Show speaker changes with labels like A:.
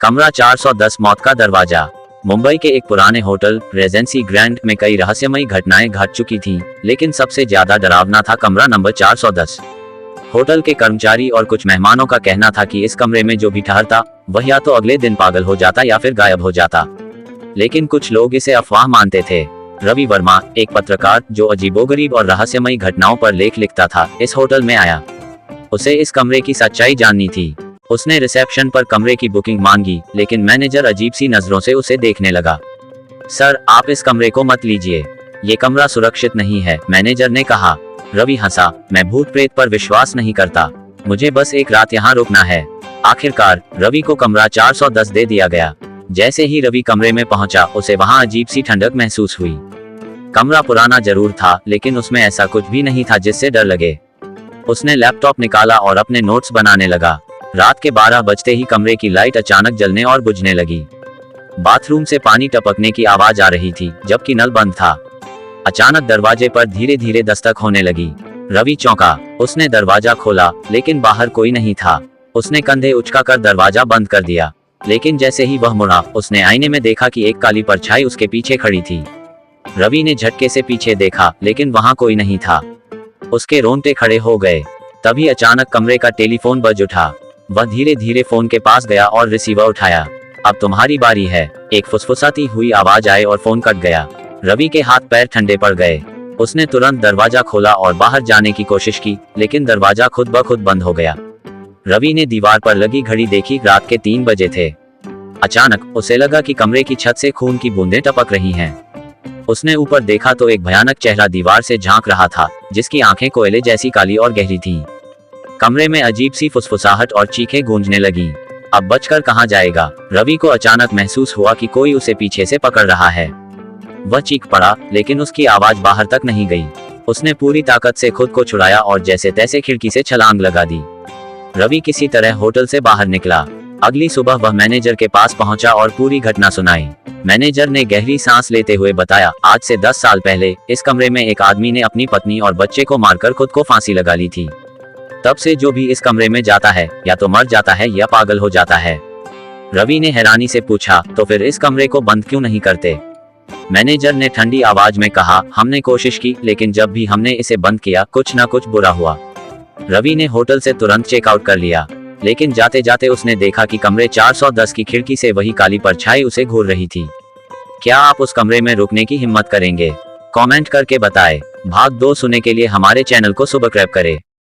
A: कमरा 410 मौत का दरवाजा। मुंबई के एक पुराने होटल रेजेंसी ग्रैंड में कई रहस्यमयी घटनाएं घट चुकी थीं, लेकिन सबसे ज्यादा डरावना था कमरा नंबर 410। होटल के कर्मचारी और कुछ मेहमानों का कहना था कि इस कमरे में जो भी ठहरता वह या तो अगले दिन पागल हो जाता या फिर गायब हो जाता, लेकिन कुछ लोग इसे अफवाह मानते थे। रवि वर्मा, एक पत्रकार जो अजीबोगरीब और रहस्यमयी घटनाओं पर लेख लिखता था, इस होटल में आया। उसे इस कमरे की सच्चाई जाननी थी। उसने रिसेप्शन पर कमरे की बुकिंग मांगी, लेकिन मैनेजर अजीब सी नजरों से उसे देखने लगा। सर, आप इस कमरे को मत लीजिए, ये कमरा सुरक्षित नहीं है, मैनेजर ने कहा। रवि हंसा, मैं भूत प्रेत पर विश्वास नहीं करता, मुझे बस एक रात यहाँ रुकना है। आखिरकार रवि को कमरा 410 दे दिया गया। जैसे ही रवि कमरे में पहुंचा, उसे वहां अजीब सी ठंडक महसूस हुई। कमरा पुराना जरूर था, लेकिन उसमें ऐसा कुछ भी नहीं था जिससे डर लगे। उसने लैपटॉप निकाला और अपने नोट्स बनाने लगा। रात के 12 बजते ही कमरे की लाइट अचानक जलने और बुझने लगी। बाथरूम से पानी टपकने की आवाज आ रही थी, जबकि नल बंद था। अचानक दरवाजे पर धीरे धीरे दस्तक होने लगी। रवि चौंका। उसने दरवाजा खोला, लेकिन बाहर कोई नहीं था। उसने कंधे उचकाकर दरवाजा बंद कर दिया, लेकिन जैसे ही वह मुड़ा, उसने आईने में देखा कि एक काली परछाई उसके पीछे खड़ी थी। रवि ने झटके से पीछे देखा, लेकिन वहां कोई नहीं था। उसके रोंगटे खड़े हो गए। तभी अचानक कमरे का टेलीफोन बज उठा। वह धीरे धीरे फोन के पास गया और रिसीवर उठाया। अब तुम्हारी बारी है, एक फुसफुसाती हुई आवाज आई और फोन कट गया। रवि के हाथ पैर ठंडे पड़ गए। उसने तुरंत दरवाजा खोला और बाहर जाने की कोशिश की, लेकिन दरवाजा खुद ब खुद बंद हो गया। रवि ने दीवार पर लगी घड़ी देखी, रात के 3 बजे थे। अचानक उसे लगा कि कमरे की छत से खून की बूंदें टपक रही हैं। उसने ऊपर देखा तो एक भयानक चेहरा दीवार से झांक रहा था, जिसकी आंखें कोयले जैसी काली और गहरी थीं। कमरे में अजीब सी फुसफुसाहट और चीखें गूंजने लगीं। अब बचकर कहां जाएगा? रवि को अचानक महसूस हुआ कि कोई उसे पीछे से पकड़ रहा है। वह चीख पड़ा, लेकिन उसकी आवाज बाहर तक नहीं गई। उसने पूरी ताकत से खुद को छुड़ाया और जैसे तैसे खिड़की से छलांग लगा दी। रवि किसी तरह होटल से बाहर निकला। अगली सुबह वह मैनेजर के पास पहुंचा और पूरी घटना सुनाई। मैनेजर ने गहरी सांस लेते हुए बताया, आज से 10 साल पहले इस कमरे में एक आदमी ने अपनी पत्नी और बच्चे को मारकर खुद को फांसी लगा ली थी। तब से जो भी इस कमरे में जाता है या तो मर जाता है या पागल हो जाता है। रवि ने हैरानी से पूछा, तो फिर इस कमरे को बंद क्यों नहीं करते? मैनेजर ने ठंडी आवाज में कहा, हमने कोशिश की, लेकिन जब भी हमने इसे बंद किया कुछ ना कुछ बुरा हुआ। रवि ने होटल से तुरंत चेकआउट कर लिया, लेकिन जाते जाते उसने देखा कि कमरे 410 की खिड़की से वही काली परछाई उसे घूर रही थी। क्या आप उस कमरे में रुकने की हिम्मत करेंगे? कमेंट करके बताएं। भाग 2 सुनने के लिए हमारे चैनल को सब्सक्राइब करें।